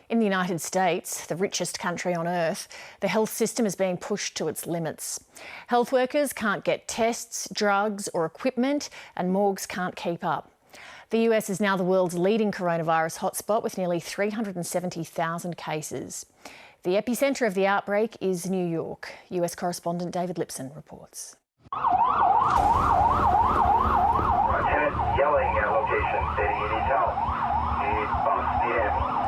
In the United States, the richest country on earth, the health system is being pushed to its limits. Health workers can't get tests, drugs or equipment, and morgues can't keep up. The US is now the world's leading coronavirus hotspot with nearly 370,000 cases. The epicentre of the outbreak is New York. US correspondent David Lipson reports. Lieutenant yelling at location stating he needs help. Need bumps, need ambulance.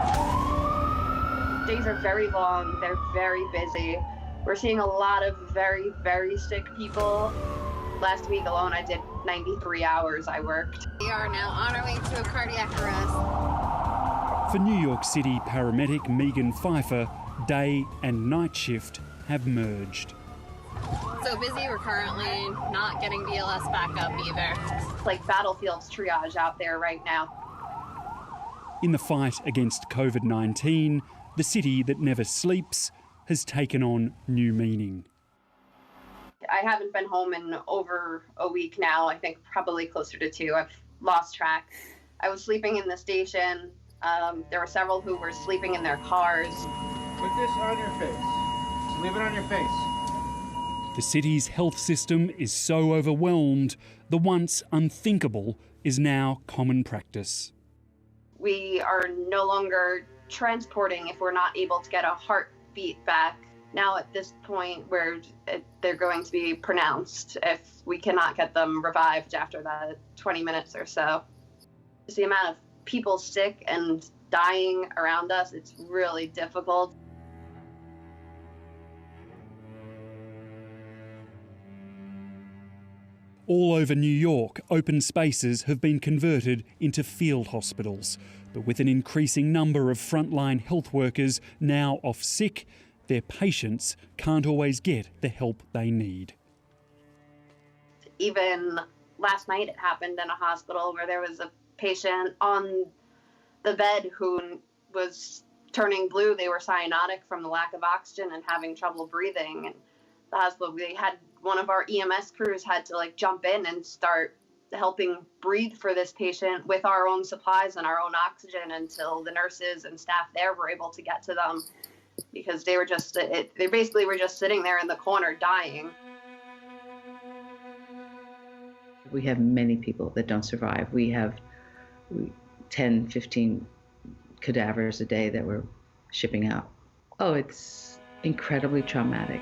Days are very long, they're very busy. We're seeing a lot of very, very sick people. Last week alone, I did 93 hours I worked. We are now on our way to a cardiac arrest. For New York City paramedic Megan Pfeiffer, day and night shift have merged. So busy, we're currently not getting BLS backup either. It's like battlefields triage out there right now. In the fight against COVID-19, the city that never sleeps has taken on new meaning. I haven't been home in over a week now, I think probably closer to 2. I've lost track. I was sleeping in the station. There were several who were sleeping in their cars. Put this on your face. Just leave it on your face. The city's health system is so overwhelmed, the once unthinkable is now common practice. We are no longer transporting if we're not able to get a heartbeat back. Now at this point where they're going to be pronounced if we cannot get them revived after that 20 minutes or so. Just the amount of people sick and dying around us, it's really difficult. All over New York, open spaces have been converted into field hospitals. But with an increasing number of frontline health workers now off sick, their patients can't always get the help they need. Even last night it happened in a hospital where there was a patient on the bed who was turning blue. They were cyanotic from the lack of oxygen and having trouble breathing. And the hospital, we had one of our EMS crews had to jump in and start helping breathe for this patient with our own supplies and our own oxygen until the nurses and staff there were able to get to them, because they were just, they basically were just sitting there in the corner dying. We have many people that don't survive. We have 10, 15 cadavers a day that we're shipping out. Oh, it's incredibly traumatic.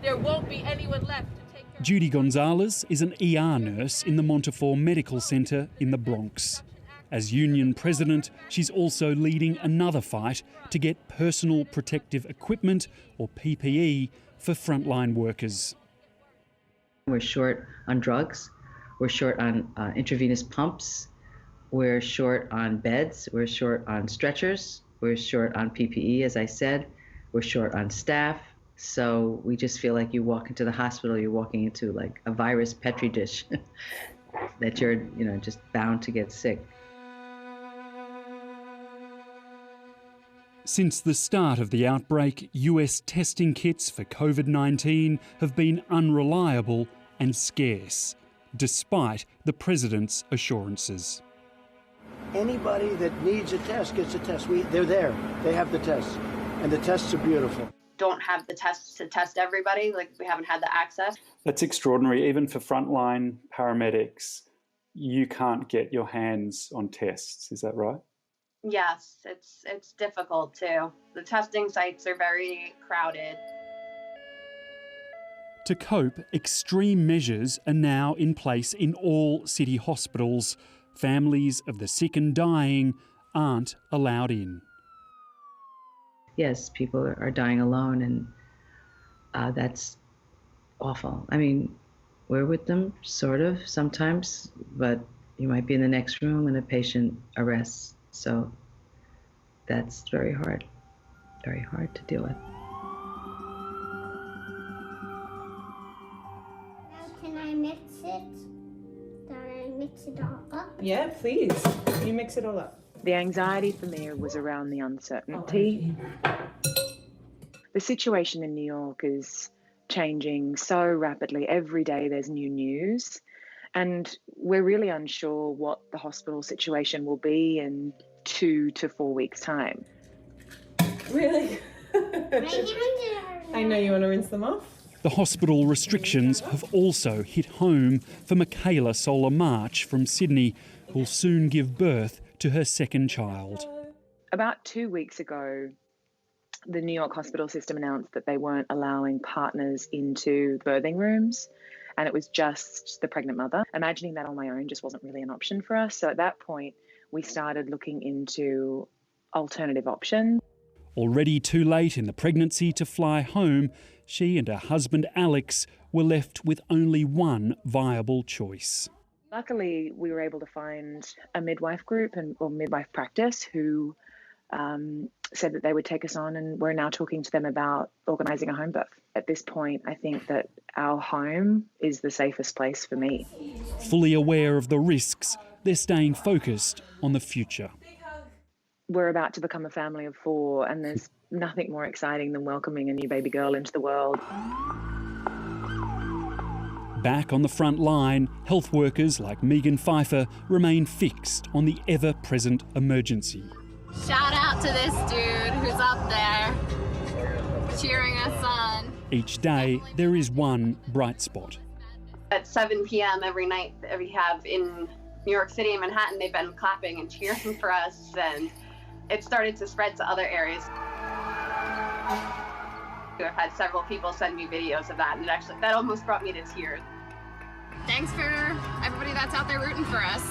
There won't be anyone left to take care of. Judy Gonzalez is an ER nurse in the Montefiore Medical Centre in the Bronx. As union president, she's also leading another fight to get personal protective equipment, or PPE, for frontline workers. We're short on drugs, we're short on intravenous pumps, we're short on beds, we're short on stretchers, we're short on PPE, as I said, we're short on staff. So we just feel like you walk into the hospital, you're walking into like a virus petri dish that you're, just bound to get sick. Since the start of the outbreak, US testing kits for COVID-19 have been unreliable and scarce, despite the president's assurances. Anybody that needs a test gets a test. They're there. They have the tests, and the tests are beautiful. Don't have the tests to test everybody, we haven't had the access. That's extraordinary. Even for frontline paramedics, you can't get your hands on tests, is that right? Yes, it's difficult too. The testing sites are very crowded. To cope, extreme measures are now in place in all city hospitals. Families of the sick and dying aren't allowed in. Yes, people are dying alone, and that's awful. I mean, we're with them, sort of, sometimes, but you might be in the next room and a patient arrests. So that's very hard to deal with. Now can I mix it? Can I mix it all up? Yeah, please. You mix it all up. The anxiety for me was around the uncertainty. The situation in New York is changing so rapidly. Every day there's new news. And we're really unsure what the hospital situation will be in 2 to 4 weeks' time. Really? I know you want to rinse them off. The hospital restrictions have also hit home for Michaela Solar March from Sydney, who'll soon give birth to her second child. About 2 weeks ago, the New York hospital system announced that they weren't allowing partners into birthing rooms, and it was just the pregnant mother. Imagining that on my own just wasn't really an option for us. So at that point, we started looking into alternative options. Already too late in the pregnancy to fly home, she and her husband Alex were left with only one viable choice. Luckily, we were able to find a midwife group or midwife practice who said that they would take us on, and we're now talking to them about organising a home birth. At this point, I think that our home is the safest place for me. Fully aware of the risks, they're staying focused on the future. We're about to become a family of 4, and there's nothing more exciting than welcoming a new baby girl into the world. Back on the front line, health workers like Megan Pfeiffer remain fixed on the ever-present emergency. Shout out to this dude who's up there cheering us on. Each day, there is one bright spot. At 7 p.m. every night that we have in New York City and Manhattan, they've been clapping and cheering for us, and it started to spread to other areas. I've had several people send me videos of that, and that almost brought me to tears. Thanks for everybody that's out there rooting for us.